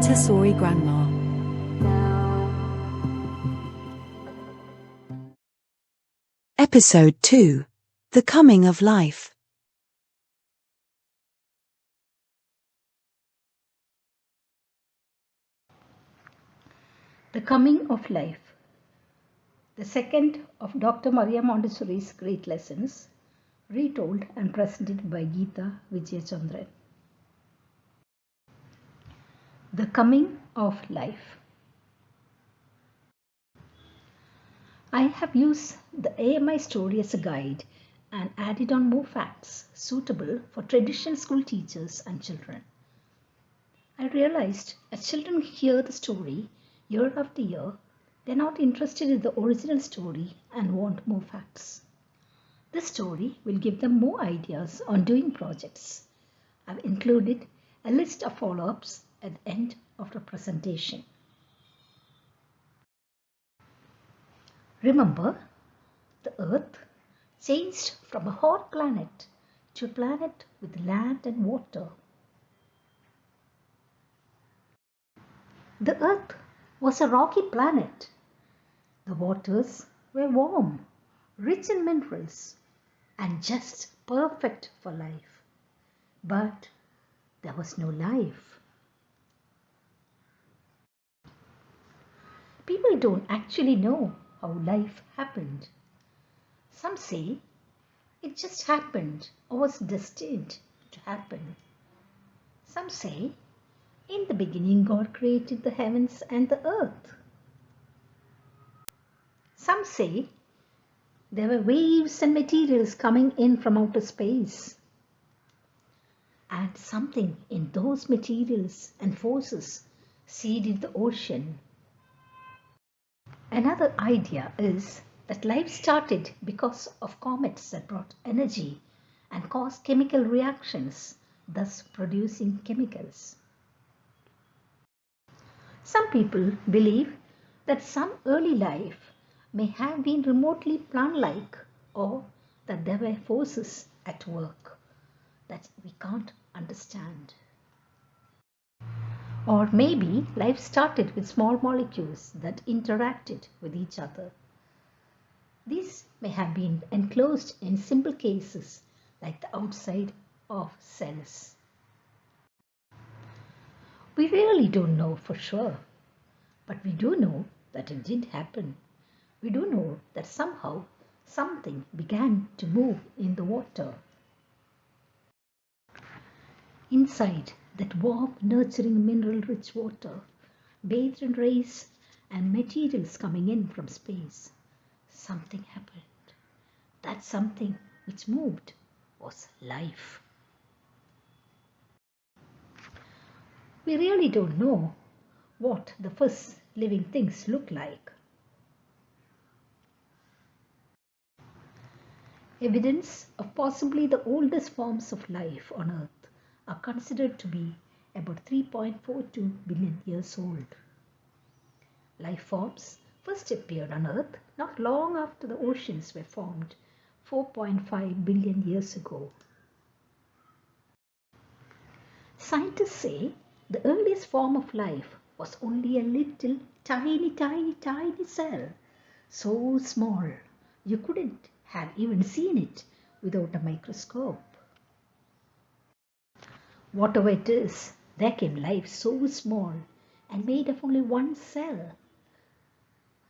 Montessori Grandma. Episode 2. The Coming of Life. The Coming of Life. The second of Dr. Maria Montessori's great lessons, retold and presented by Geeta Vijayachandran. The Coming of Life. I have used the AMI story as a guide and added on more facts suitable for traditional school teachers and children. I realized as children hear the story year after year, they are not interested in the original story and want more facts. This story will give them more ideas on doing projects. I've included a list of follow-ups at the end of the presentation. Remember, the Earth changed from a hot planet to a planet with land and water. The Earth was a rocky planet. The waters were warm, rich in minerals, and just perfect for life. But there was no life. People don't actually know how life happened. Some say it just happened or was destined to happen. Some say in the beginning God created the heavens and the earth. Some say there were waves and materials coming in from outer space. And something in those materials and forces seeded the ocean. Another idea is that life started because of comets that brought energy and caused chemical reactions, thus producing chemicals. Some people believe that some early life may have been remotely plant-like, or that there were forces at work that we can't understand. Or maybe life started with small molecules that interacted with each other. These may have been enclosed in simple cases like the outside of cells. We really don't know for sure, but we do know that it did happen. We do know that somehow something began to move in the water. Inside that warm, nurturing, mineral-rich water, bathed in rays and materials coming in from space, something happened. That something which moved was life. We really don't know what the first living things look like. Evidence of possibly the oldest forms of life on Earth are considered to be about 3.42 billion years old. Life forms first appeared on Earth not long after the oceans were formed 4.5 billion years ago. Scientists say the earliest form of life was only a little tiny cell, so small you couldn't have even seen it without a microscope. Whatever it is, there came life so small and made of only one cell.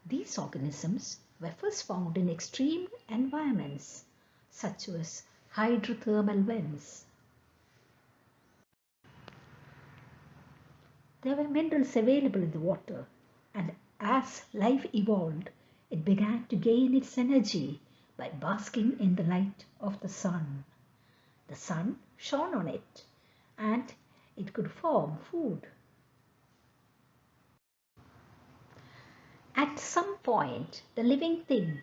These organisms were first found in extreme environments such as hydrothermal vents. There were minerals available in the water, and as life evolved, it began to gain its energy by basking in the light of the sun. The sun shone on it, and it could form food. At some point, the living thing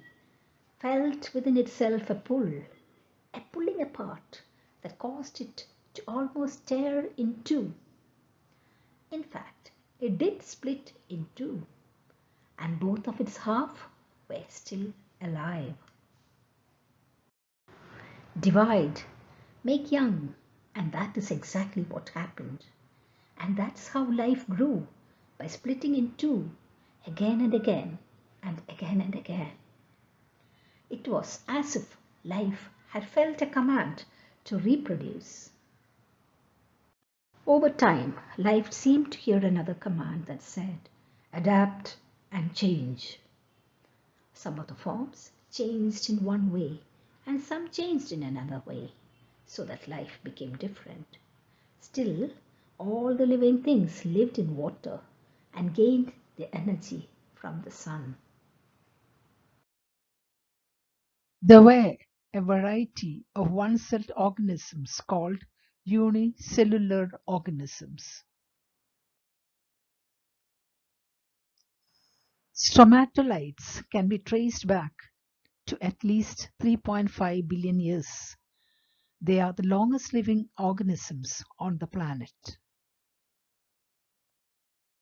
felt within itself a pulling apart that caused it to almost tear in two. In fact, it did split in two, and both of its halves were still alive. Divide, make young, and that is exactly what happened. And that's how life grew, by splitting in two, again and again, and again and again. It was as if life had felt a command to reproduce. Over time, life seemed to hear another command that said, adapt and change. Some of the forms changed in one way, and some changed in another way, so that life became different. Still, all the living things lived in water and gained their energy from the sun. There were a variety of one-celled organisms called unicellular organisms. Stromatolites can be traced back to at least 3.5 billion years. They are the longest living organisms on the planet.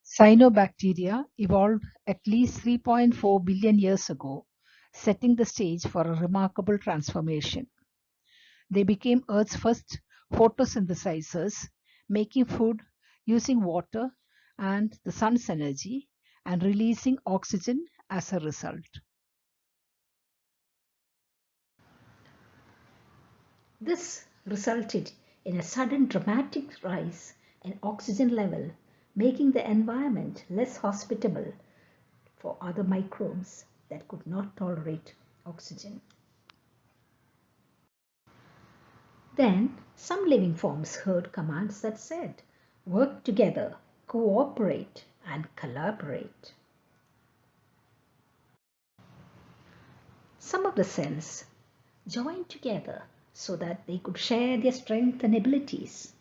Cyanobacteria evolved at least 3.4 billion years ago, setting the stage for a remarkable transformation. They became Earth's first photosynthesizers, making food using water and the sun's energy and releasing oxygen as a result. This resulted in a sudden dramatic rise in oxygen level, making the environment less hospitable for other microbes that could not tolerate oxygen. Then some living forms heard commands that said, work together, cooperate, and collaborate. Some of the cells joined together so that they could share their strength and abilities.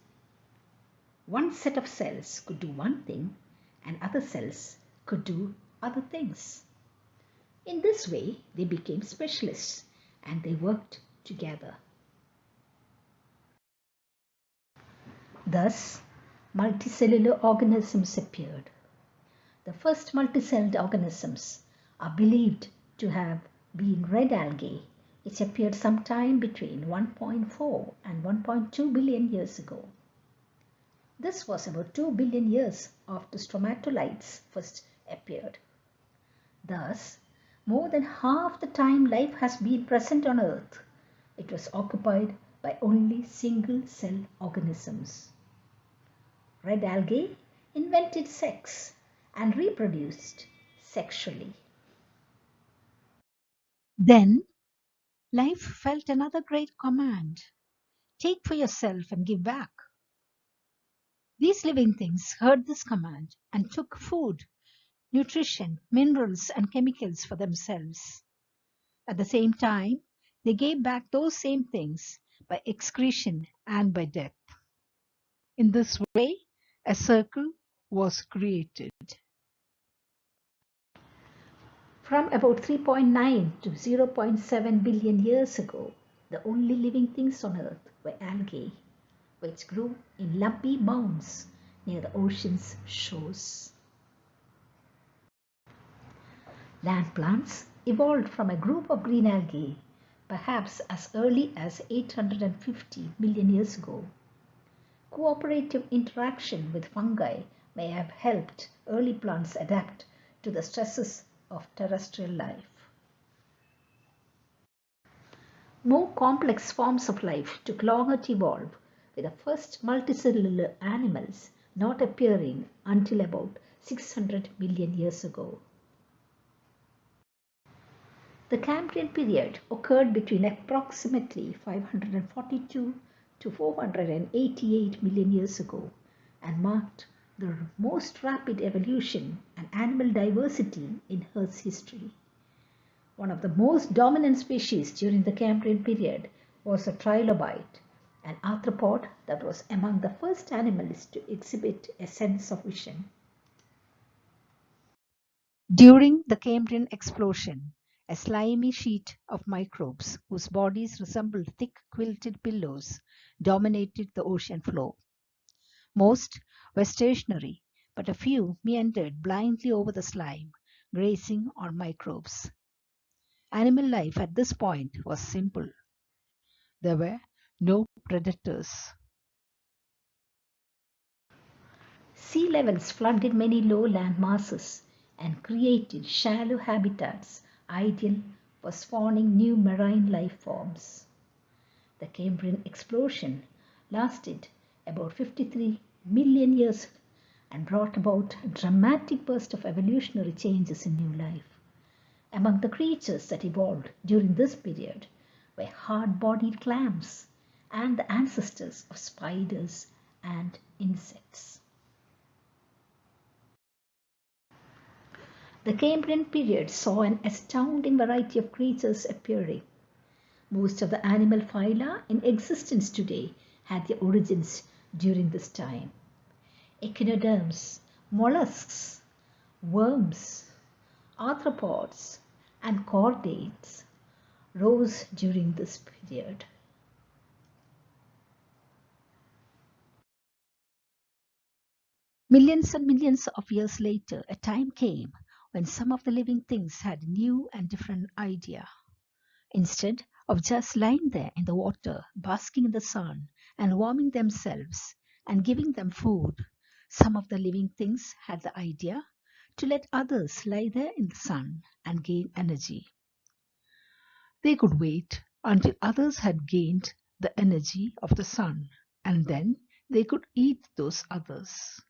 One set of cells could do one thing, and other cells could do other things. In this way, they became specialists and they worked together. Thus, multicellular organisms appeared. The first multicelled organisms are believed to have been red algae, which appeared sometime between 1.4 and 1.2 billion years ago. This was about 2 billion years after stromatolites first appeared. Thus, more than half the time life has been present on Earth, it was occupied by only single-cell organisms. Red algae invented sex and reproduced sexually. Then life felt another great command: take for yourself and give back. These living things heard this command and took food, nutrition, minerals, and chemicals for themselves. At the same time, they gave back those same things by excretion and by death. In this way, a circle was created. From about 3.9 to 0.7 billion years ago, the only living things on Earth were algae, which grew in lumpy mounds near the ocean's shores. Land plants evolved from a group of green algae, perhaps as early as 850 million years ago. Cooperative interaction with fungi may have helped early plants adapt to the stresses of terrestrial life. More complex forms of life took longer to evolve, with the first multicellular animals not appearing until about 600 million years ago. The Cambrian period occurred between approximately 542 to 488 million years ago and marked the most rapid evolution and animal diversity in Earth's history. One of the most dominant species during the Cambrian period was a trilobite, an arthropod that was among the first animals to exhibit a sense of vision. During the Cambrian explosion, a slimy sheet of microbes whose bodies resembled thick quilted pillows dominated the ocean floor. Most were stationary, but a few meandered blindly over the slime, grazing on microbes. Animal life at this point was simple. There were no predators. Sea levels flooded many lowland masses and created shallow habitats ideal for spawning new marine life forms. The Cambrian explosion lasted about 53 million years and brought about a dramatic burst of evolutionary changes in new life. Among the creatures that evolved during this period were hard-bodied clams and the ancestors of spiders and insects. The Cambrian period saw an astounding variety of creatures appearing. Most of the animal phyla in existence today had their origins during this time. Echinoderms, mollusks, worms, arthropods, and chordates rose during this period. Millions and millions of years later, a time came when some of the living things had a new and different idea. Instead of just lying there in the water, basking in the sun and warming themselves and giving them food, some of the living things had the idea to let others lie there in the sun and gain energy. They could wait until others had gained the energy of the sun, and then they could eat those others.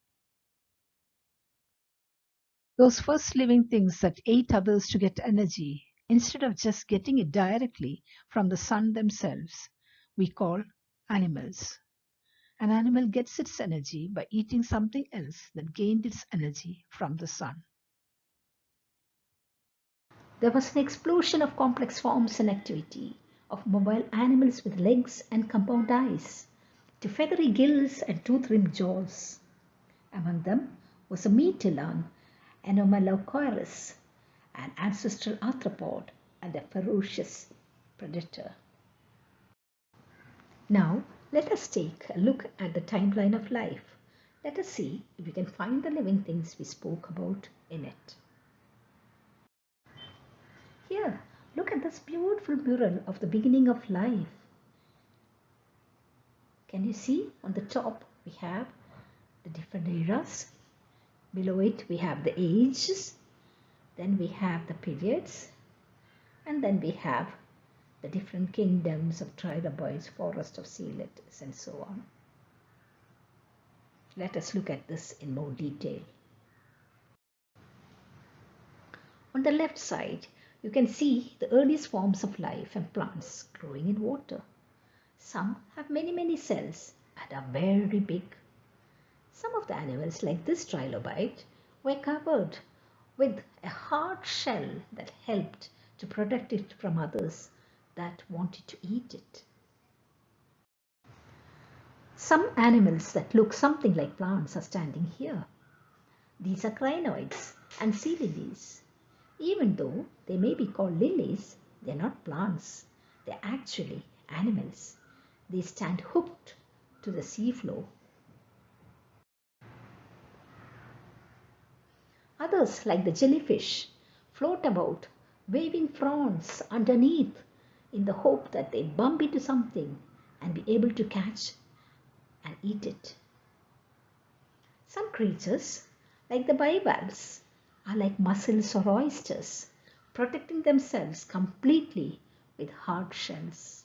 Those first living things that ate others to get energy, instead of just getting it directly from the sun themselves, we call animals. An animal gets its energy by eating something else that gained its energy from the sun. There was an explosion of complex forms and activity of mobile animals with legs and compound eyes, to feathery gills and tooth-rimmed jaws. Among them was a meat elan, Anomalocaris, an ancestral arthropod and a ferocious predator. Now, let us take a look at the timeline of life. Let us see if we can find the living things we spoke about in it. Here, look at this beautiful mural of the beginning of life. Can you see on the top we have the different eras. Below it we have the ages. Then we have the periods. And then we have the different kingdoms of trilobites, forest of sea lettuce, and so on. Let us look at this in more detail. On the left side, you can see the earliest forms of life and plants growing in water. Some have many cells and are very big. Some of the animals, like this trilobite, were covered with a hard shell that helped to protect it from others that wanted to eat it. Some animals that look something like plants are standing here. These are crinoids and sea lilies. Even though they may be called lilies, they're not plants. They're actually animals. They stand hooked to the seafloor. Others, like the jellyfish, float about, waving fronds underneath in the hope that they bump into something and be able to catch and eat it. Some creatures, like the bivalves, are like mussels or oysters, protecting themselves completely with hard shells.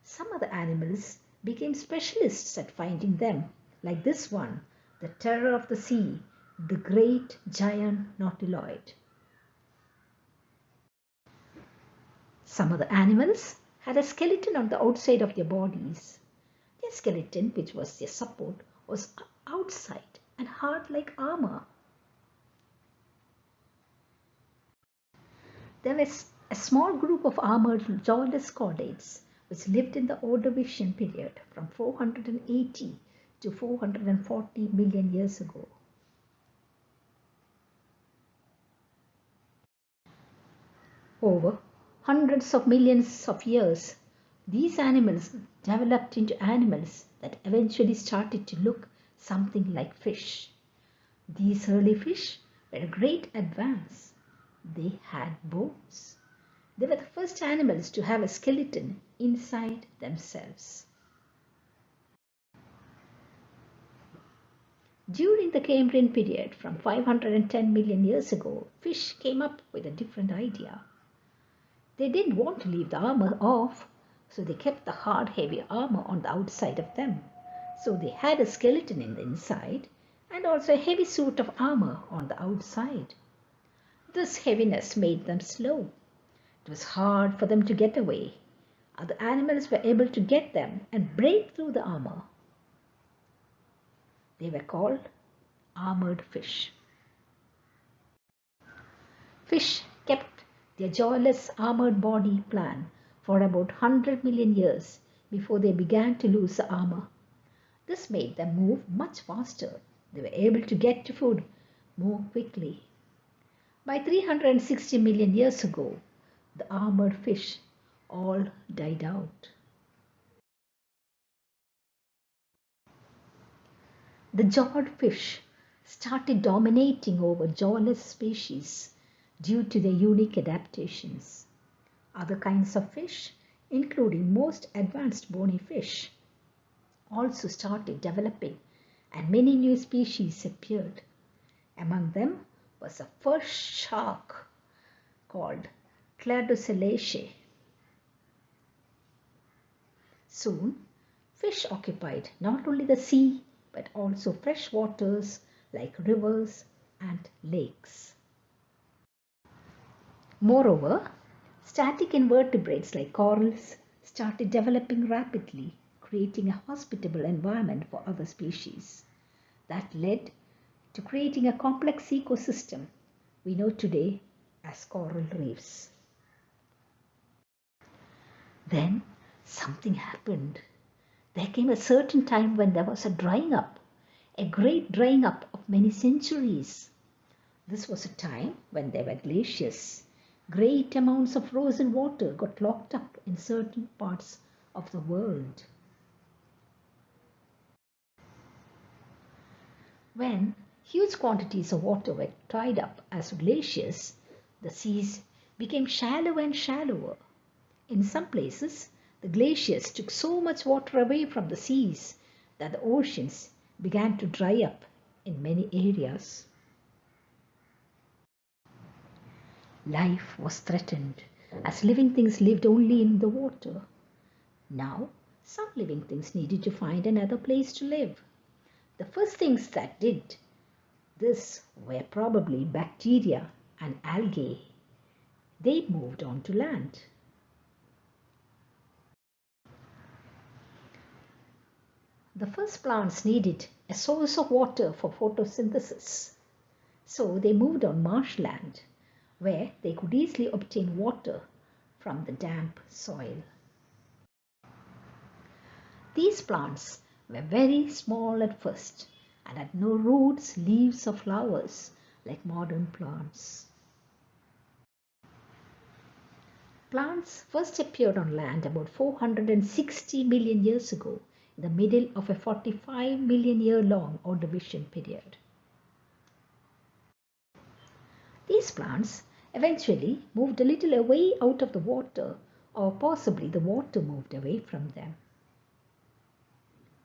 Some other animals became specialists at finding them, like this one, the terror of the sea, the great giant nautiloid. Some other animals had a skeleton on the outside of their bodies. Their skeleton, which was their support, was outside and hard like armor. There was a small group of armoured jawless chordates which lived in the Ordovician period from 480 to 440 million years ago. Over hundreds of millions of years, these animals developed into animals that eventually started to look something like fish. These early fish were a great advance. They had bones. They were the first animals to have a skeleton inside themselves. During the Cambrian period, from 510 million years ago, fish came up with a different idea. They didn't want to leave the armor off, so they kept the hard, heavy armor on the outside of them. So they had a skeleton in the inside and also a heavy suit of armor on the outside. This heaviness made them slow. It was hard for them to get away. Other animals were able to get them and break through the armor. They were called armored fish. Fish kept their jawless armored body plan for about 100 million years before they began to lose the armor. This made them move much faster. They were able to get to food more quickly. By 360 million years ago, the armored fish all died out. The jawed fish started dominating over jawless species due to their unique adaptations. Other kinds of fish, including most advanced bony fish, also started developing and many new species appeared. Among them was the first shark called chordates. Soon, fish occupied not only the sea but also fresh waters like rivers and lakes. Moreover, static invertebrates like corals started developing rapidly, creating a hospitable environment for other species. That led to creating a complex ecosystem we know today as coral reefs. Then something happened. There came a certain time when there was a drying up, a great drying up of many centuries. This was a time when there were glaciers. Great amounts of frozen water got locked up in certain parts of the world. When huge quantities of water were tied up as glaciers, the seas became shallower and shallower. In some places, the glaciers took so much water away from the seas that the oceans began to dry up in many areas. Life was threatened as living things lived only in the water. Now, some living things needed to find another place to live. The first things that did this were probably bacteria and algae. They moved on to land. The first plants needed a source of water for photosynthesis. So they moved on marshland, where they could easily obtain water from the damp soil. These plants were very small at first and had no roots, leaves, or flowers like modern plants. Plants first appeared on land about 460 million years ago, in the middle of a 45 million year long Ordovician period. These plants eventually moved a little away out of the water, or possibly the water moved away from them.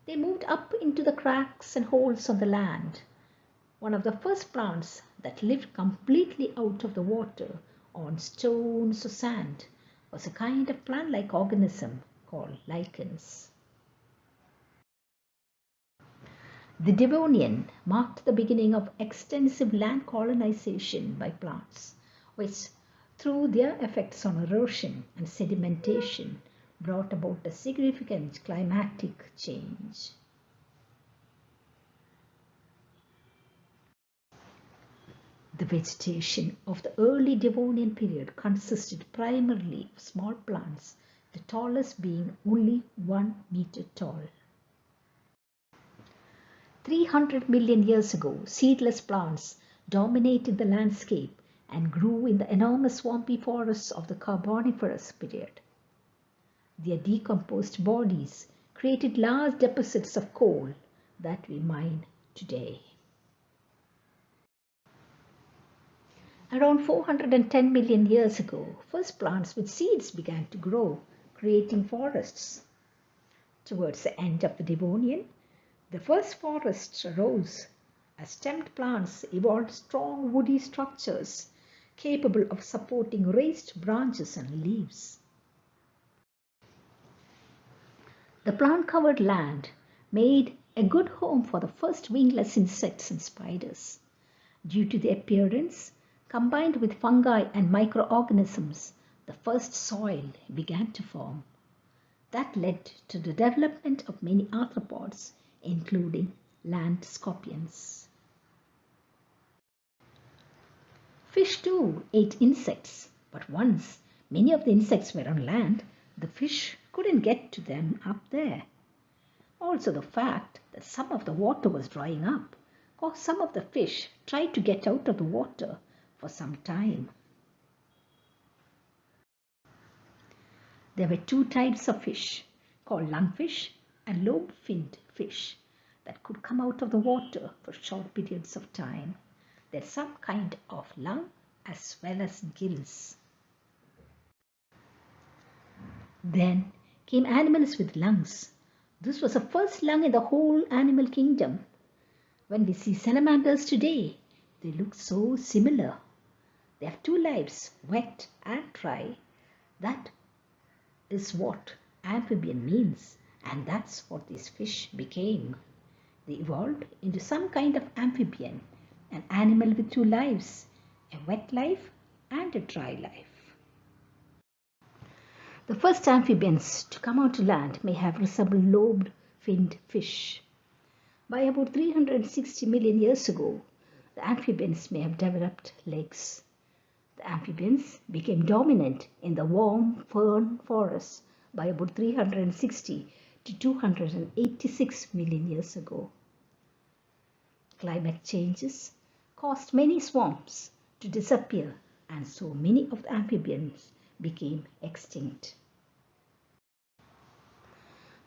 They moved up into the cracks and holes on the land. One of the first plants that lived completely out of the water on stones or sand was a kind of plant-like organism called lichens. The Devonian marked the beginning of extensive land colonization by plants, which, through their effects on erosion and sedimentation, brought about a significant climatic change. The vegetation of the early Devonian period consisted primarily of small plants, the tallest being only 1 meter tall. 300 million years ago, seedless plants dominated the landscape and grew in the enormous swampy forests of the Carboniferous period. Their decomposed bodies created large deposits of coal that we mine today. Around 410 million years ago, first plants with seeds began to grow, creating forests. Towards the end of the Devonian, the first forests arose as stemmed plants evolved strong woody structures capable of supporting raised branches and leaves. The plant-covered land made a good home for the first wingless insects and spiders. Due to the appearance, combined with fungi and microorganisms, the first soil began to form. That led to the development of many arthropods, including land scorpions. Fish too ate insects, but once many of the insects were on land, the fish couldn't get to them up there. Also, the fact that some of the water was drying up caused some of the fish tried to get out of the water for some time. There were two types of fish called lungfish and lobe-finned fish that could come out of the water for short periods of time. There's some kind of lung as well as gills. Then came animals with lungs. This was the first lung in the whole animal kingdom. When we see salamanders today, they look so similar. They have two lives, wet and dry. That is what amphibian means, and that's what these fish became. They evolved into some kind of amphibian, an animal with two lives, a wet life and a dry life. The first amphibians to come onto land may have resembled lobe-finned fish. By about 360 million years ago, the amphibians may have developed legs. The amphibians became dominant in the warm fern forests by about 360 to 286 million years ago. Climate changes caused many swamps to disappear, and so many of the amphibians became extinct.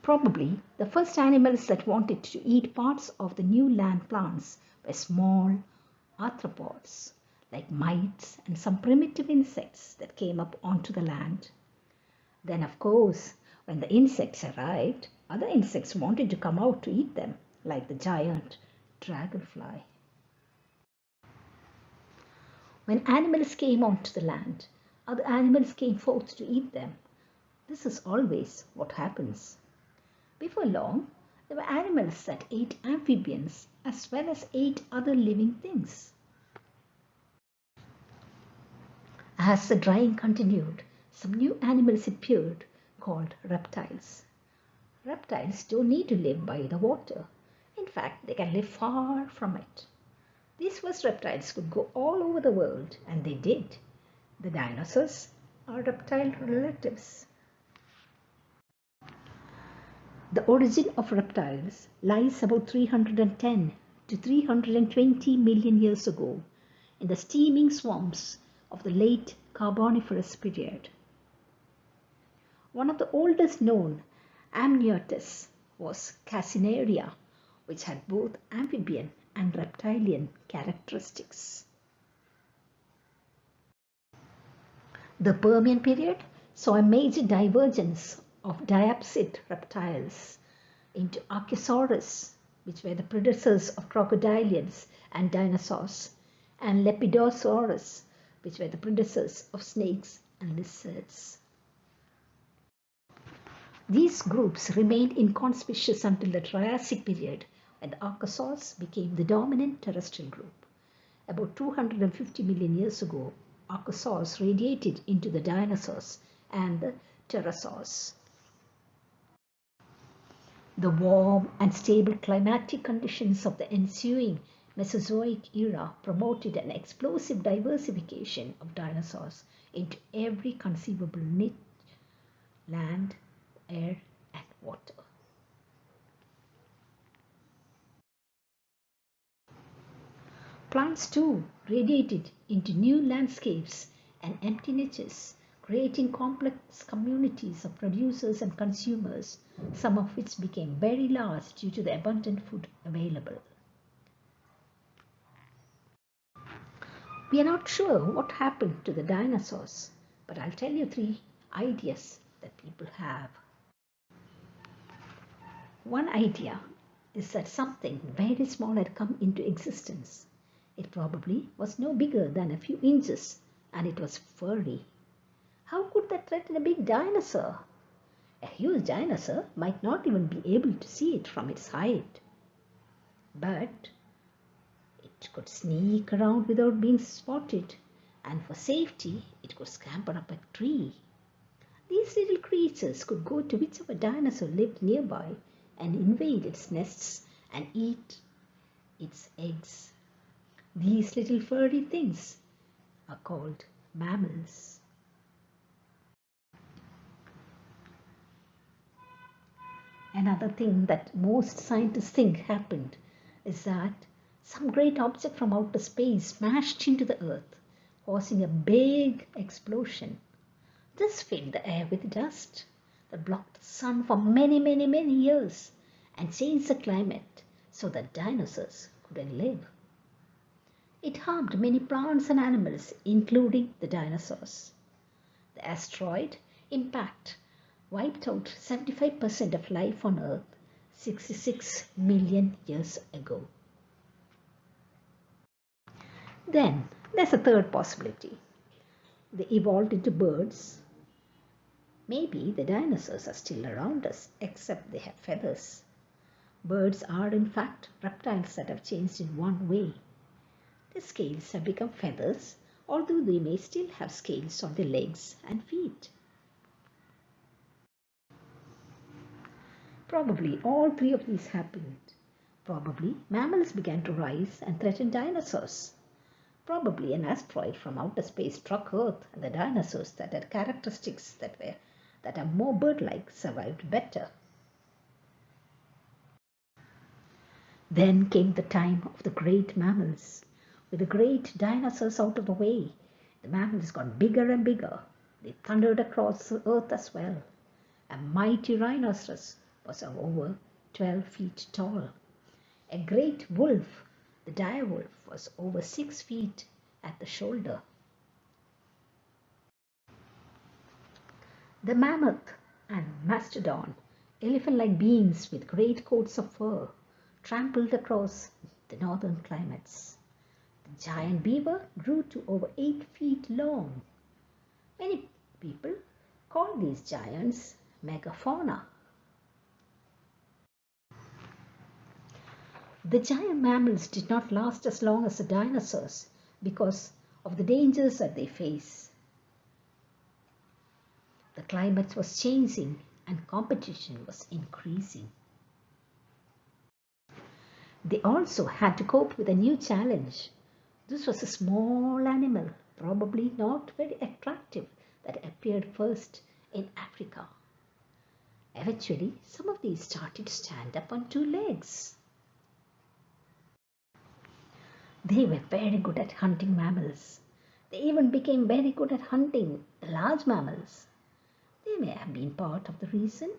Probably the first animals that wanted to eat parts of the new land plants were small arthropods like mites and some primitive insects that came up onto the land. Then, of course, when the insects arrived, other insects wanted to come out to eat them, like the giant dragonfly. When animals came onto the land, other animals came forth to eat them. This is always what happens. Before long, there were animals that ate amphibians as well as ate other living things. As the drying continued, some new animals appeared called reptiles. Reptiles don't need to live by the water. In fact, they can live far from it. These first reptiles could go all over the world, and they did. The dinosaurs are reptile relatives. The origin of reptiles lies about 310 to 320 million years ago in the steaming swamps of the late Carboniferous period. One of the oldest known amniotes was Cassinaria, which had both amphibian and reptilian characteristics. The Permian period saw a major divergence of diapsid reptiles into Archosaurus, which were the predecessors of crocodilians and dinosaurs, and Lepidosaurus, which were the predecessors of snakes and lizards. These groups remained inconspicuous until the Triassic period, when the Archosaurs became the dominant terrestrial group. About 250 million years ago, Archosaurs radiated into the dinosaurs and the pterosaurs. The warm and stable climatic conditions of the ensuing Mesozoic era promoted an explosive diversification of dinosaurs into every conceivable niche: land, air, and water. Plants too radiated into new landscapes and empty niches, creating complex communities of producers and consumers, some of which became very large due to the abundant food available. We are not sure what happened to the dinosaurs, but I'll tell you 3 ideas that people have. One idea is that something very small had come into existence. It probably was no bigger than a few inches, and it was furry. How could that threaten a big dinosaur? A huge dinosaur might not even be able to see it from its height. But it could sneak around without being spotted, and for safety, it could scamper up a tree. These little creatures could go to whichever dinosaur lived nearby and invade its nests and eat its eggs. These little furry things are called mammals. Another thing that most scientists think happened is that some great object from outer space smashed into the earth, causing a big explosion. This filled the air with dust that blocked the sun for many years and changed the climate so that dinosaurs couldn't live. It harmed many plants and animals, including the dinosaurs. The asteroid impact wiped out 75% of life on Earth 66 million years ago. Then there's a third possibility. They evolved into birds. Maybe the dinosaurs are still around us, except they have feathers. Birds are in fact reptiles that have changed in one way. Their scales have become feathers, although they may still have scales on their legs and feet. Probably all three of these happened. Probably mammals began to rise and threaten dinosaurs. Probably an asteroid from outer space struck Earth, and the dinosaurs that had characteristics that are more bird-like survived better. Then came the time of the great mammals. With the great dinosaurs out of the way, the mammals got bigger and bigger. They thundered across the Earth as well. A mighty rhinoceros was over 12 feet tall. A great wolf, the dire wolf, was over 6 feet at the shoulder. The mammoth and mastodon, elephant-like beings with great coats of fur, trampled across the northern climates. The giant beaver grew to over 8 feet long. Many people call these giants megafauna. The giant mammals did not last as long as the dinosaurs because of the dangers that they face. The climate was changing and competition was increasing. They also had to cope with a new challenge. This was a small animal, probably not very attractive, that appeared first in Africa. Eventually, some of these started to stand up on two legs. They were very good at hunting mammals. They even became very good at hunting large mammals. They may have been part of the reason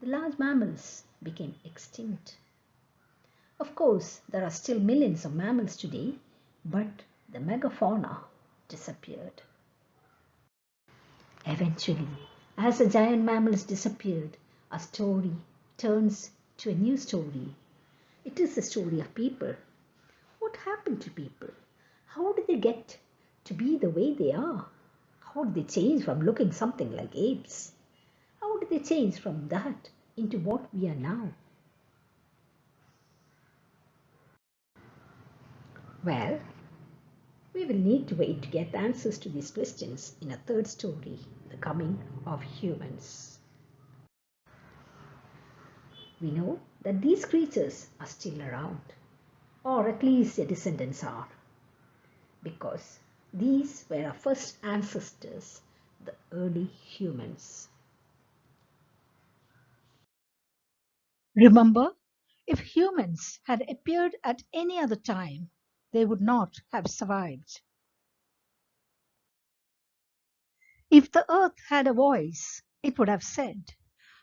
the large mammals became extinct. Of course, there are still millions of mammals today, but the megafauna disappeared. Eventually, as the giant mammals disappeared, a story turns to a new story. It is the story of people. What happened to people? How did they get to be the way they are? How did they change from looking something like apes? How did they change from that into what we are now? Well, we will need to wait to get the answers to these questions in a third story, The Coming of Humans. We know that these creatures are still around, or at least their descendants are, because these were our first ancestors, the early humans. Remember, if humans had appeared at any other time, they would not have survived. If the earth had a voice, it would have said,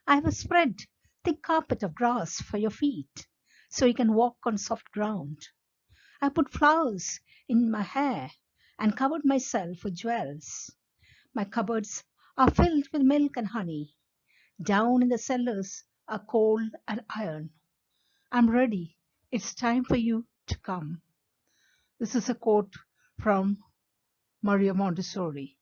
I have spread thick carpet of grass for your feet, so you can walk on soft ground. I put flowers in my hair and covered myself with jewels. My cupboards are filled with milk and honey. Down in the cellars are coal and iron. I'm ready. It's time for you to come. This is a quote from Maria Montessori.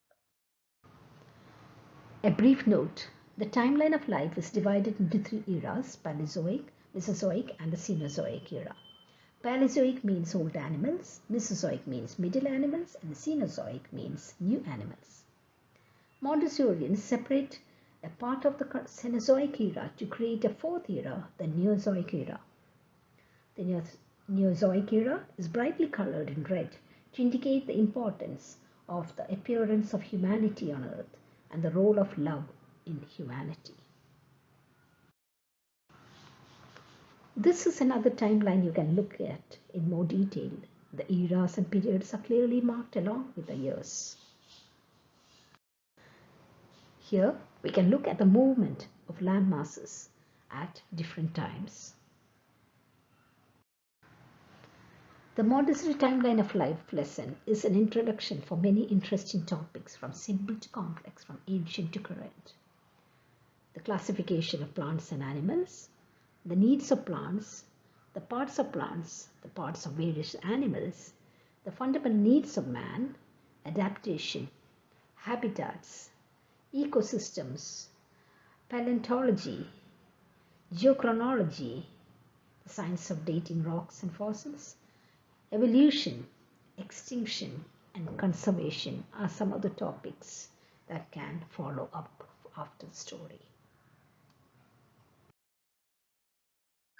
A brief note. The timeline of life is divided into three eras: Paleozoic, Mesozoic, and the Cenozoic era. Paleozoic means old animals, Mesozoic means middle animals, and the Cenozoic means new animals. Montessorians separate a part of the Cenozoic era to create a fourth era, the Neozoic era. The Neozoic era is brightly colored in red to indicate the importance of the appearance of humanity on Earth and the role of love in humanity. This is another timeline you can look at in more detail. The eras and periods are clearly marked along with the years. Here we can look at the movement of land masses at different times. The Montessori Timeline of Life lesson is an introduction for many interesting topics, from simple to complex, from ancient to current. The classification of plants and animals, the needs of plants, the parts of plants, the parts of various animals, the fundamental needs of man, adaptation, habitats, ecosystems, paleontology, geochronology, the science of dating rocks and fossils, evolution, extinction, and conservation are some of the topics that can follow up after the story.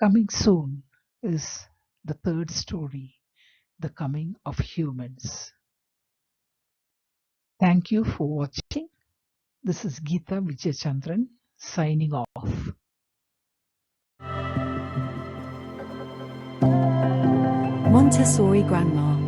Coming soon is the third story, The Coming of Humans. Thank you for watching. This is Geeta Vijaychandran signing off. Montessori Grandma.